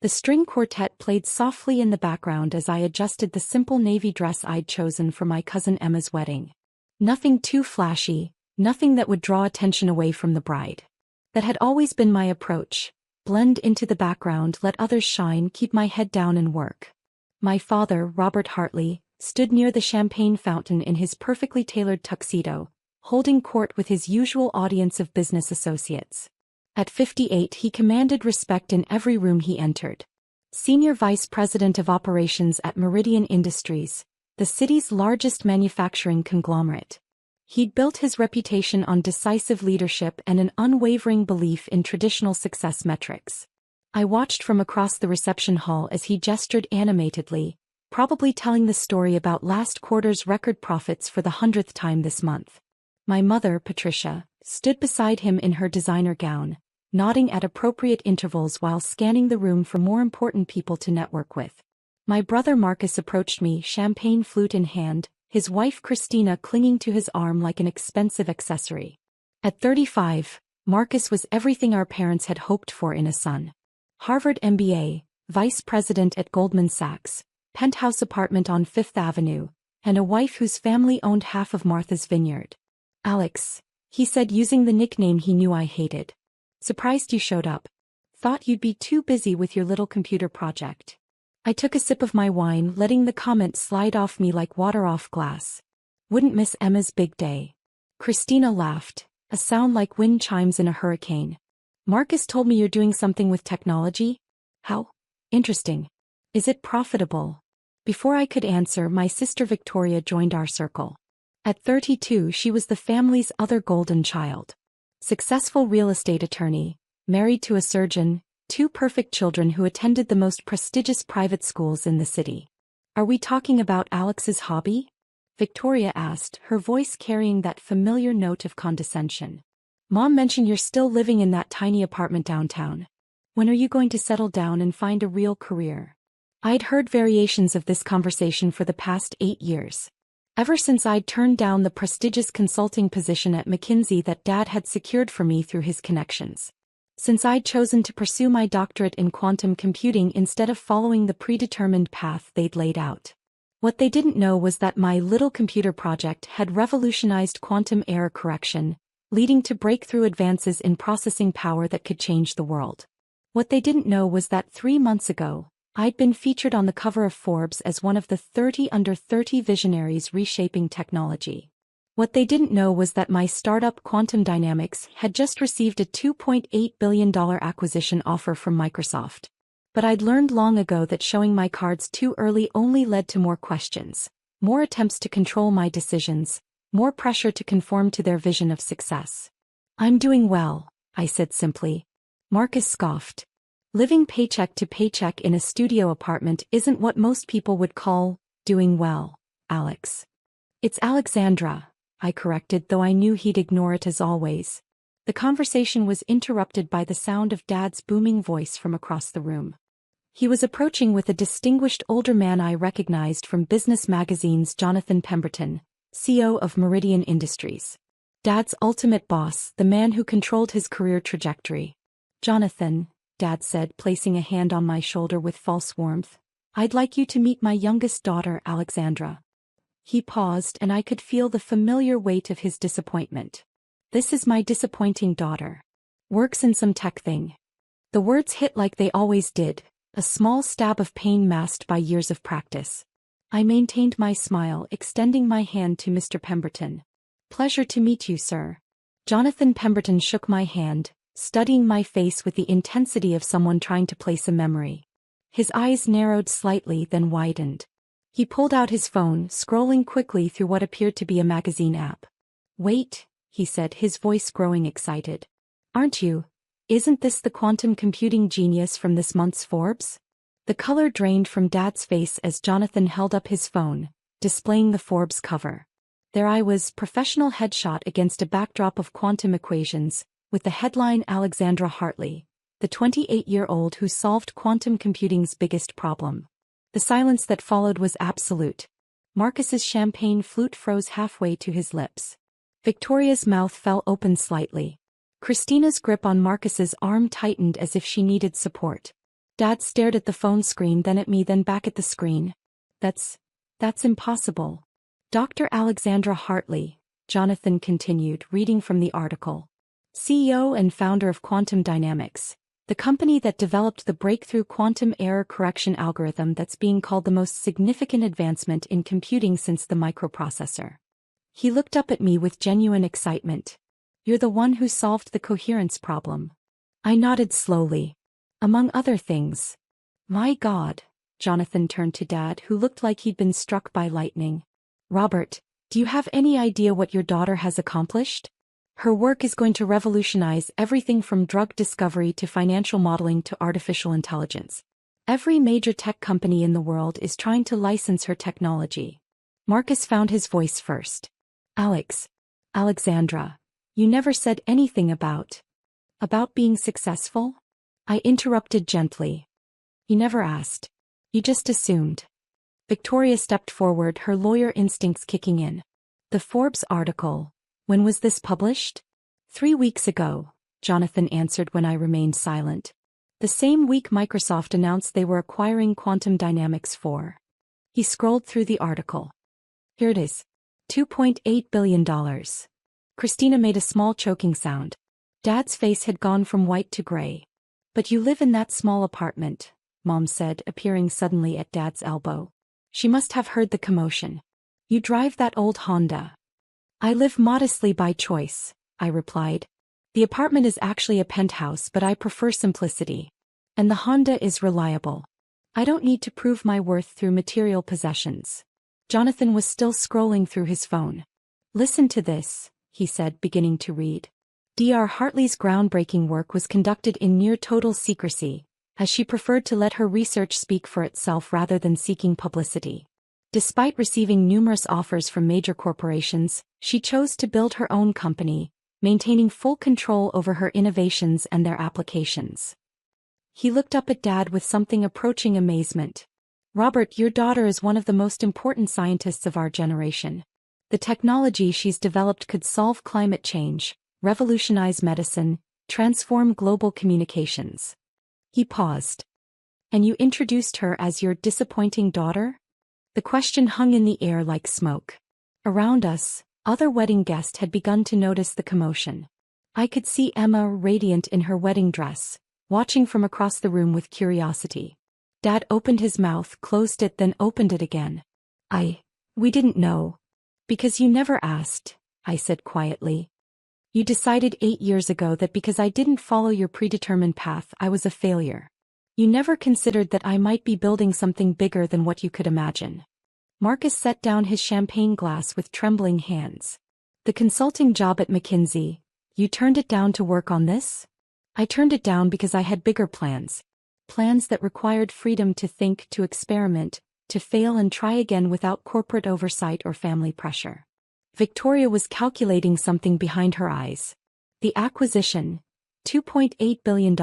The string quartet played softly in the background as I adjusted the simple navy dress I'd chosen for my cousin Emma's wedding. Nothing too flashy, nothing that would draw attention away from the bride. That had always been my approach: blend into the background, let others shine, keep my head down and work. My father, Robert Hartley, stood near the champagne fountain in his perfectly tailored tuxedo, holding court with his usual audience of business associates. At 58, he commanded respect in every room he entered. Senior Vice President of Operations at Meridian Industries, the city's largest manufacturing conglomerate. He'd built his reputation on decisive leadership and an unwavering belief in traditional success metrics. I watched from across the reception hall as he gestured animatedly, probably telling the story about last quarter's record profits for the 100th time this month. My mother, Patricia, stood beside him in her designer gown, nodding at appropriate intervals while scanning the room for more important people to network with. My brother Marcus approached me, champagne flute in hand, his wife Christina clinging to his arm like an expensive accessory. At 35, Marcus was everything our parents had hoped for in a son. Harvard MBA, vice president at Goldman Sachs, penthouse apartment on Fifth Avenue, and a wife whose family owned half of Martha's Vineyard. "Alex," he said using the nickname he knew I hated. "Surprised you showed up. Thought you'd be too busy with your little computer project." I took a sip of my wine, letting the comment slide off me like water off glass. "Wouldn't miss Emma's big day." Christina laughed, a sound like wind chimes in a hurricane. "Marcus told me you're doing something with technology? How? Interesting. Is it profitable?" Before I could answer, my sister Victoria joined our circle. At 32, she was the family's other golden child. Successful real estate attorney, married to a surgeon, two perfect children who attended the most prestigious private schools in the city. "Are we talking about Alex's hobby?" Victoria asked, her voice carrying that familiar note of condescension. "Mom mentioned you're still living in that tiny apartment downtown. When are you going to settle down and find a real career?" I'd heard variations of this conversation for the past 8 years. Ever since I'd turned down the prestigious consulting position at McKinsey that Dad had secured for me through his connections. Since I'd chosen to pursue my doctorate in quantum computing instead of following the predetermined path they'd laid out. What they didn't know was that my little computer project had revolutionized quantum error correction, leading to breakthrough advances in processing power that could change the world. What they didn't know was that 3 months ago, I'd been featured on the cover of Forbes as one of the 30 under 30 visionaries reshaping technology. What they didn't know was that my startup Quantum Dynamics had just received a $2.8 billion acquisition offer from Microsoft. But I'd learned long ago that showing my cards too early only led to more questions, more attempts to control my decisions, more pressure to conform to their vision of success. "I'm doing well," I said simply. Marcus scoffed. "Living paycheck to paycheck in a studio apartment isn't what most people would call doing well, Alex." "It's Alexandra," I corrected, though I knew he'd ignore it as always. The conversation was interrupted by the sound of Dad's booming voice from across the room. He was approaching with a distinguished older man I recognized from Business Magazine's Jonathan Pemberton, CEO of Meridian Industries. Dad's ultimate boss, the man who controlled his career trajectory. "Jonathan," Dad said, placing a hand on my shoulder with false warmth, "I'd like you to meet my youngest daughter, Alexandra." He paused, and I could feel the familiar weight of his disappointment. "This is my disappointing daughter. Works in some tech thing." The words hit like they always did, a small stab of pain masked by years of practice. I maintained my smile, extending my hand to Mr. Pemberton. "Pleasure to meet you, sir." Jonathan Pemberton shook my hand, studying my face with the intensity of someone trying to place a memory. His eyes narrowed slightly, then widened. He pulled out his phone, scrolling quickly through what appeared to be a magazine app. "Wait," he said, his voice growing excited. "Aren't you? Isn't this the quantum computing genius from this month's Forbes?" The color drained from Dad's face as Jonathan held up his phone, displaying the Forbes cover. There I was, professional headshot against a backdrop of quantum equations, with the headline "Alexandra Hartley, the 28-year-old who solved quantum computing's biggest problem." The silence that followed was absolute. Marcus's champagne flute froze halfway to his lips. Victoria's mouth fell open slightly. Christina's grip on Marcus's arm tightened as if she needed support. Dad stared at the phone screen, then at me, then back at the screen. That's impossible. Dr. Alexandra Hartley, Jonathan continued, reading from the article. CEO and founder of Quantum Dynamics, the company that developed the breakthrough quantum error correction algorithm that's being called the most significant advancement in computing since the microprocessor. He looked up at me with genuine excitement. You're the one who solved the coherence problem. I nodded slowly. Among other things. My God. Jonathan turned to Dad, who looked like he'd been struck by lightning. Robert, do you have any idea what your daughter has accomplished? Her work is going to revolutionize everything from drug discovery to financial modeling to artificial intelligence. Every major tech company in the world is trying to license her technology. Marcus found his voice first. Alexandra, you never said anything about being successful? I interrupted gently. You never asked. You just assumed. Victoria stepped forward, her lawyer instincts kicking in. The Forbes article. When was this published? 3 weeks ago, Jonathan answered when I remained silent. The same week Microsoft announced they were acquiring Quantum Dynamics for. He scrolled through the article. Here it is. $2.8 billion. Christina made a small choking sound. Dad's face had gone from white to gray. But you live in that small apartment, Mom said, appearing suddenly at Dad's elbow. She must have heard the commotion. You drive that old Honda. I live modestly by choice, I replied. The apartment is actually a penthouse, but I prefer simplicity. And the Honda is reliable. I don't need to prove my worth through material possessions. Jonathan was still scrolling through his phone. Listen to this, he said, beginning to read. Dr. Hartley's groundbreaking work was conducted in near total secrecy, as she preferred to let her research speak for itself rather than seeking publicity. Despite receiving numerous offers from major corporations, she chose to build her own company, maintaining full control over her innovations and their applications. He looked up at Dad with something approaching amazement. Robert, your daughter is one of the most important scientists of our generation. The technology she's developed could solve climate change, revolutionize medicine, transform global communications. He paused. And you introduced her as your disappointing daughter? The question hung in the air like smoke. Around us, other wedding guests had begun to notice the commotion. I could see Emma, radiant in her wedding dress, watching from across the room with curiosity. Dad opened his mouth, closed it, then opened it again. We didn't know. Because you never asked, I said quietly. You decided 8 years ago that because I didn't follow your predetermined path, I was a failure. You never considered that I might be building something bigger than what you could imagine. Marcus set down his champagne glass with trembling hands. The consulting job at McKinsey, you turned it down to work on this? I turned it down because I had bigger plans. Plans that required freedom to think, to experiment, to fail and try again without corporate oversight or family pressure. Victoria was calculating something behind her eyes. The acquisition, $2.8 billion.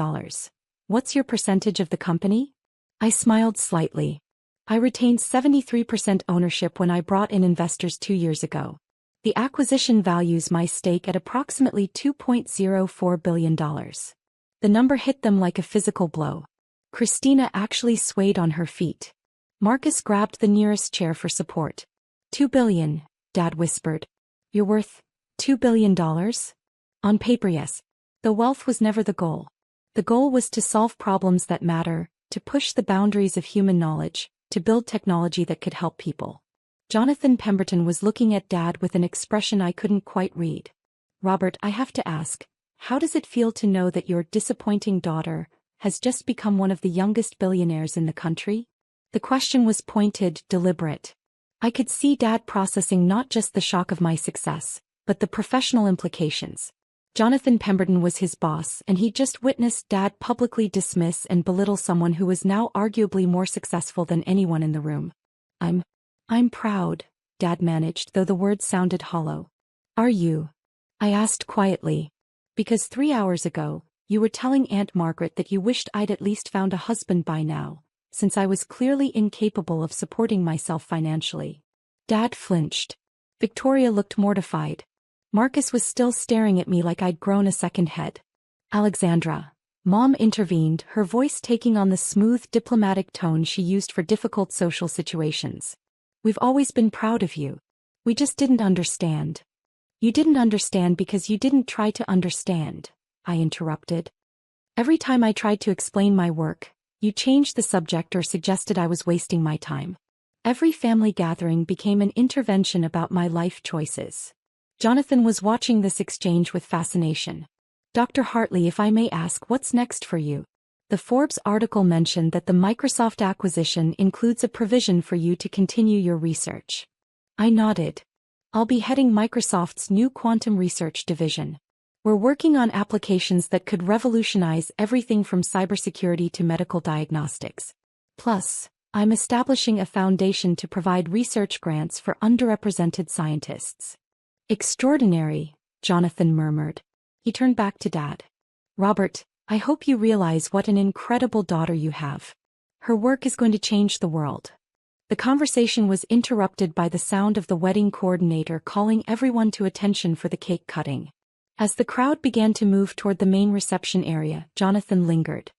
What's your percentage of the company? I smiled slightly. I retained 73% ownership when I brought in investors 2 years ago. The acquisition values my stake at approximately $2.04 billion. The number hit them like a physical blow. Christina actually swayed on her feet. Marcus grabbed the nearest chair for support. $2 billion, Dad whispered. You're worth $2 billion? On paper, yes. The wealth was never the goal. The goal was to solve problems that matter, to push the boundaries of human knowledge, to build technology that could help people. Jonathan Pemberton was looking at Dad with an expression I couldn't quite read. Robert, I have to ask, how does it feel to know that your disappointing daughter has just become one of the youngest billionaires in the country? The question was pointed, deliberate. I could see Dad processing not just the shock of my success, but the professional implications. Jonathan Pemberton was his boss, and he'd just witnessed Dad publicly dismiss and belittle someone who was now arguably more successful than anyone in the room. I'm proud, Dad managed, though the words sounded hollow. Are you? I asked quietly. Because 3 hours ago, you were telling Aunt Margaret that you wished I'd at least found a husband by now, since I was clearly incapable of supporting myself financially. Dad flinched. Victoria looked mortified. Marcus was still staring at me like I'd grown a second head. Alexandra, Mom intervened, her voice taking on the smooth, diplomatic tone she used for difficult social situations. We've always been proud of you. We just didn't understand. You didn't understand because you didn't try to understand, I interrupted. Every time I tried to explain my work, you changed the subject or suggested I was wasting my time. Every family gathering became an intervention about my life choices. Jonathan was watching this exchange with fascination. Dr. Hartley, if I may ask, what's next for you? The Forbes article mentioned that the Microsoft acquisition includes a provision for you to continue your research. I nodded. I'll be heading Microsoft's new quantum research division. We're working on applications that could revolutionize everything from cybersecurity to medical diagnostics. Plus, I'm establishing a foundation to provide research grants for underrepresented scientists. Extraordinary, Jonathan murmured. He turned back to Dad. Robert, I hope you realize what an incredible daughter you have. Her work is going to change the world. The conversation was interrupted by the sound of the wedding coordinator calling everyone to attention for the cake cutting. As the crowd began to move toward the main reception area, Jonathan lingered.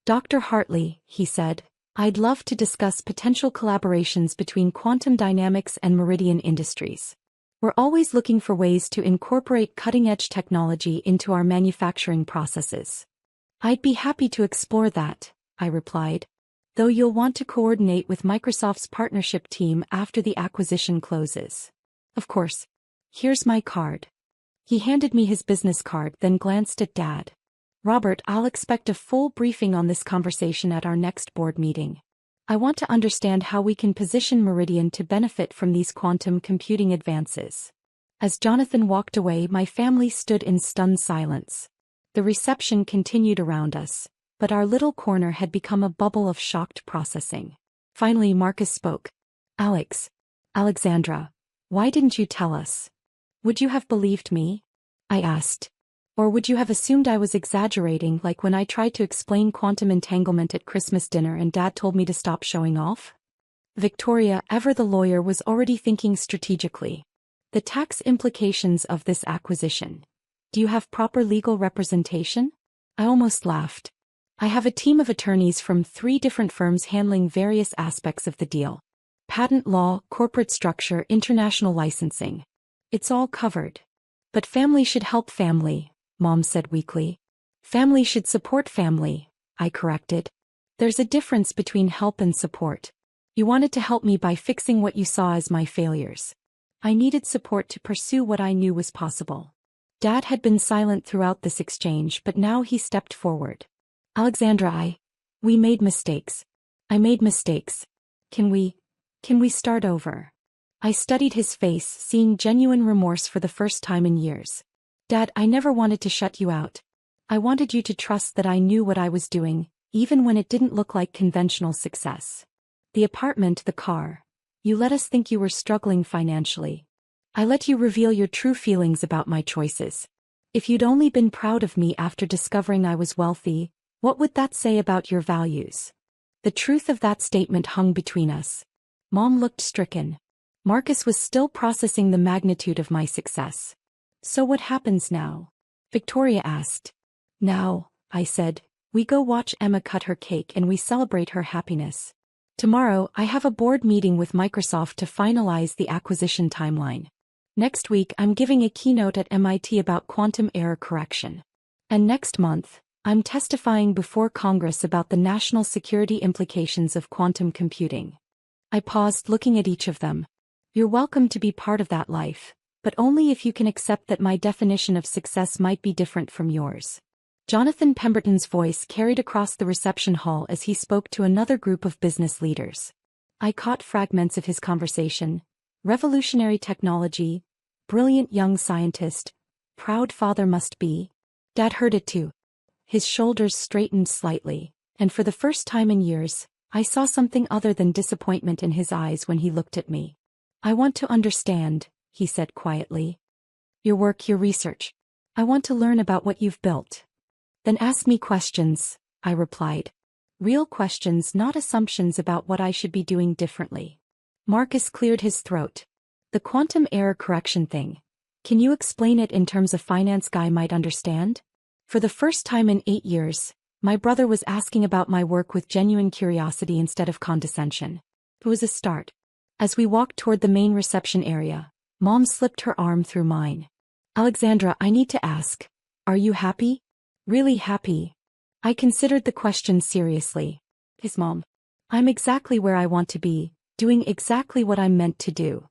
Dr. Hartley, he said, I'd love to discuss potential collaborations between quantum dynamics and Meridian Industries. We're always looking for ways to incorporate cutting-edge technology into our manufacturing processes. I'd be happy to explore that, I replied, though you'll want to coordinate with Microsoft's partnership team after the acquisition closes. Of course. Here's my card. He handed me his business card, then glanced at Dad. Robert, I'll expect a full briefing on this conversation at our next board meeting. I want to understand how we can position Meridian to benefit from these quantum computing advances. As Jonathan walked away, my family stood in stunned silence. The reception continued around us, but our little corner had become a bubble of shocked processing. Finally, Marcus spoke. Alexandra, why didn't you tell us? Would you have believed me? I asked. Or would you have assumed I was exaggerating, like when I tried to explain quantum entanglement at Christmas dinner and Dad told me to stop showing off? Victoria, ever the lawyer, was already thinking strategically. The tax implications of this acquisition. Do you have proper legal representation? I almost laughed. I have a team of attorneys from 3 different firms handling various aspects of the deal. Patent law, corporate structure, international licensing. It's all covered. But family should help family, Mom said weakly. Family should support family, I corrected. There's a difference between help and support. You wanted to help me by fixing what you saw as my failures. I needed support to pursue what I knew was possible. Dad had been silent throughout this exchange, but now he stepped forward. Alexandra, we made mistakes. I made mistakes. Can we start over? I studied his face, seeing genuine remorse for the first time in years. Dad, I never wanted to shut you out. I wanted you to trust that I knew what I was doing, even when it didn't look like conventional success. The apartment, the car. You let us think you were struggling financially. I let you reveal your true feelings about my choices. If you'd only been proud of me after discovering I was wealthy, what would that say about your values? The truth of that statement hung between us. Mom looked stricken. Marcus was still processing the magnitude of my success. So what happens now? Victoria asked. Now, I said, we go watch Emma cut her cake and we celebrate her happiness. Tomorrow, I have a board meeting with Microsoft to finalize the acquisition timeline. Next week, I'm giving a keynote at MIT about quantum error correction. And next month, I'm testifying before Congress about the national security implications of quantum computing. I paused, looking at each of them. You're welcome to be part of that life, but only if you can accept that my definition of success might be different from yours. Jonathan Pemberton's voice carried across the reception hall as he spoke to another group of business leaders. I caught fragments of his conversation. Revolutionary technology, brilliant young scientist, proud father must be. Dad heard it too. His shoulders straightened slightly, and for the first time in years, I saw something other than disappointment in his eyes when he looked at me. I want to understand, he said quietly. Your work, your research. I want to learn about what you've built. Then ask me questions, I replied. Real questions, not assumptions about what I should be doing differently. Marcus cleared his throat. The quantum error correction thing. Can you explain it in terms a finance guy might understand? For the first time in 8 years, My brother was asking about my work with genuine curiosity instead of condescension. It was a start. As we walked toward the main reception area, Mom slipped her arm through mine. Alexandra, I need to ask, are you happy? Really happy? I considered the question seriously. His mom. I'm exactly where I want to be, doing exactly what I'm meant to do.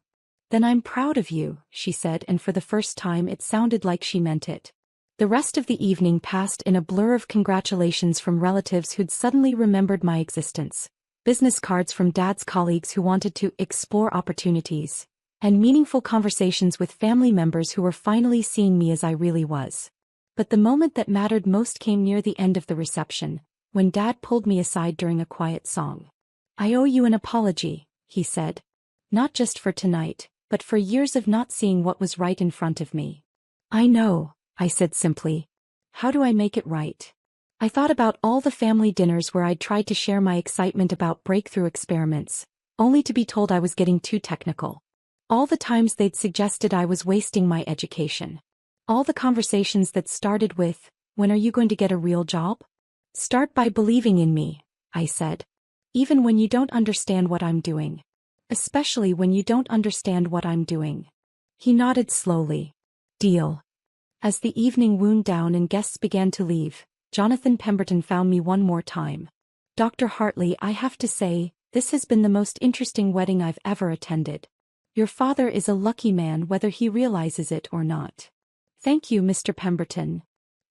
Then I'm proud of you, she said, and for the first time it sounded like she meant it. The rest of the evening passed in a blur of congratulations from relatives who'd suddenly remembered my existence, business cards from Dad's colleagues who wanted to explore opportunities, and meaningful conversations with family members who were finally seeing me as I really was. But the moment that mattered most came near the end of the reception, when Dad pulled me aside during a quiet song. I owe you an apology, he said. Not just for tonight, but for years of not seeing what was right in front of me. I know, I said simply. How do I make it right? I thought about all the family dinners where I'd tried to share my excitement about breakthrough experiments, only to be told I was getting too technical. All the times they'd suggested I was wasting my education. All the conversations that started with, when are you going to get a real job? Start by believing in me, I said. Even when you don't understand what I'm doing. Especially when you don't understand what I'm doing. He nodded slowly. Deal. As the evening wound down and guests began to leave, Jonathan Pemberton found me one more time. Dr. Hartley, I have to say, this has been the most interesting wedding I've ever attended. Your father is a lucky man whether he realizes it or not. Thank you, Mr. Pemberton.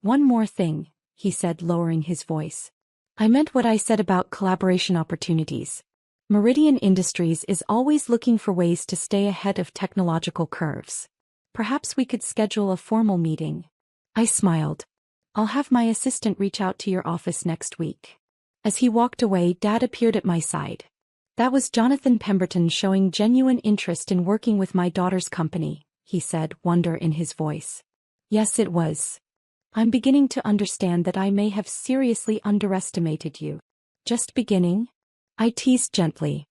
One more thing, he said, lowering his voice. I meant what I said about collaboration opportunities. Meridian Industries is always looking for ways to stay ahead of technological curves. Perhaps we could schedule a formal meeting. I smiled. I'll have my assistant reach out to your office next week. As he walked away, Dad appeared at my side. That was Jonathan Pemberton showing genuine interest in working with my daughter's company, he said, wonder in his voice. Yes, it was. I'm beginning to understand that I may have seriously underestimated you. Just beginning? I teased gently.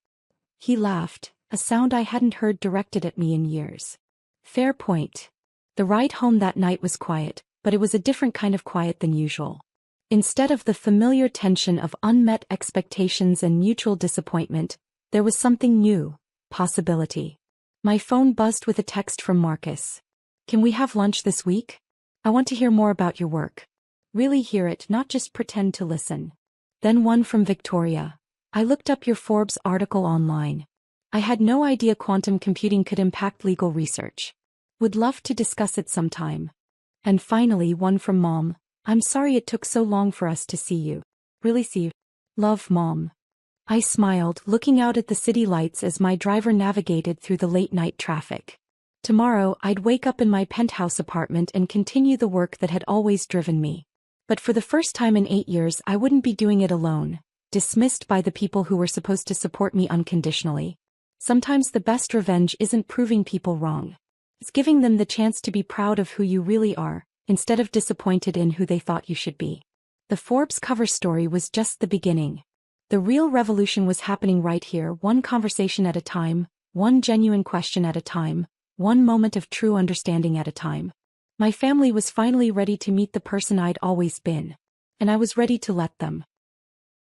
He laughed, a sound I hadn't heard directed at me in years. Fair point. The ride home that night was quiet, but it was a different kind of quiet than usual. Instead of the familiar tension of unmet expectations and mutual disappointment, there was something new, possibility. My phone buzzed with a text from Marcus. Can we have lunch this week? I want to hear more about your work. Really hear it, not just pretend to listen. Then one from Victoria. I looked up your Forbes article online. I had no idea quantum computing could impact legal research. Would love to discuss it sometime. And finally one from Mom. I'm sorry it took so long for us to see you. Really see you. Love, Mom. I smiled, looking out at the city lights as my driver navigated through the late-night traffic. Tomorrow, I'd wake up in my penthouse apartment and continue the work that had always driven me. But for the first time in 8 years, I wouldn't be doing it alone, dismissed by the people who were supposed to support me unconditionally. Sometimes the best revenge isn't proving people wrong. It's giving them the chance to be proud of who you really are, instead of disappointed in who they thought you should be. The Forbes cover story was just the beginning. The real revolution was happening right here, one conversation at a time, one genuine question at a time, one moment of true understanding at a time. My family was finally ready to meet the person I'd always been. And I was ready to let them.